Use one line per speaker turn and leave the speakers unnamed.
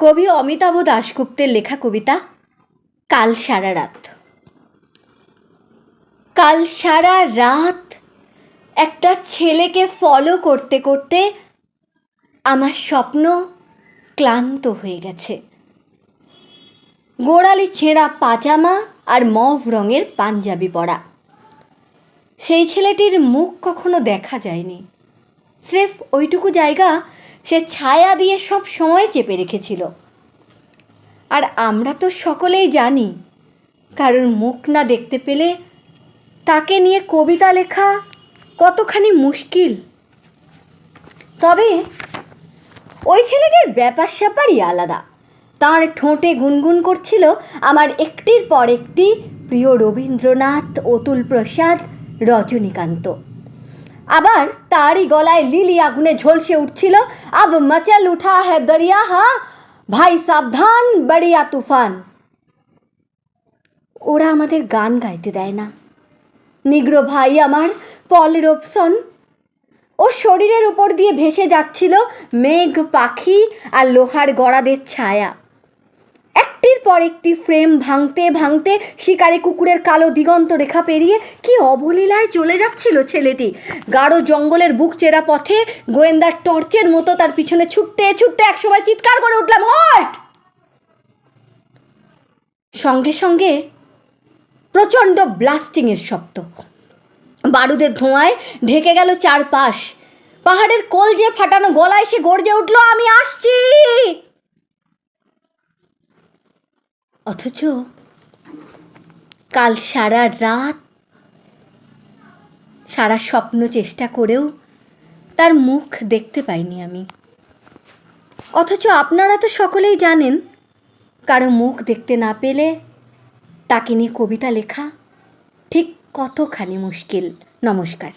কবি অমিতাভ দাশগুপ্তের লেখা কবিতা কাল সারা রাত। কাল সারা রাত একটা ছেলেকে ফলো করতে করতে আমার স্বপ্ন ক্লান্ত হয়ে গেছে। গোড়ালি ছেঁড়া পাজামা আর মভ রঙের পাঞ্জাবি পরা। সেই ছেলেটির মুখ কখনো দেখা যায়নি, স্রেফ ওইটুকু জায়গা সে ছায়া দিয়ে সব সময় চেপে রেখেছিল। আর আমরা তো সকলেই জানি, কারোর মুখ না দেখতে পেলে তাকে নিয়ে কবিতা লেখা কতখানি মুশকিল। তবে ওই ছেলেটির ব্যাপার স্যাপারই আলাদা। তার ঠোঁটে গুনগুন করছিল আমার একটির পর একটি প্রিয় রবীন্দ্রনাথ, অতুল প্রসাদ, রজনীকান্ত। আবার তারই গলায় লিলি আগুনে ঝলসে উঠছিল আব মচল উঠা হ্যায় দরিয়া, হা ভাই সাবধান বড়িয়া তুফান। ওরা আমাদের গান গাইতে দেয় না। নিগ্রো ভাই আমার পল রোবসন, ও শরীরের উপর দিয়ে ভেসে যাচ্ছিল মেঘ, পাখি আর লোহার গড়াদের ছায়া। একটির পর একটি ফ্রেম ভাঙতে ভাঙতে শিকারি কুকুরের কালো দিগন্ত রেখা পেরিয়ে কি অবলীলায় চলে যাচ্ছিল ছেলেটি। গাঢ় জঙ্গলের বুক চেরা পথে গোয়েন্দার টর্চের মতো তার পিছনে ছুটতে ছুটতে একসময় চিৎকার করে উঠলাম, হল্ট! সঙ্গে সঙ্গে প্রচণ্ড ব্লাস্টিংয়ের শব্দ। বারুদের ধোঁয়ায় ঢেকে গেল চারপাশ। পাহাড়ের কলজে ফাটানো গলায় সে গর্জে উঠল, আমি আসছি। অথচ কাল সারা রাত সারা স্বপ্ন চেষ্টা করেও তার মুখ দেখতে পাইনি আমি। অথচ আপনারা তো সকলেই জানেন, কারো মুখ দেখতে না পেলে তাকে নিয়ে কবিতা লেখা ঠিক কতখানি মুশকিল। নমস্কার।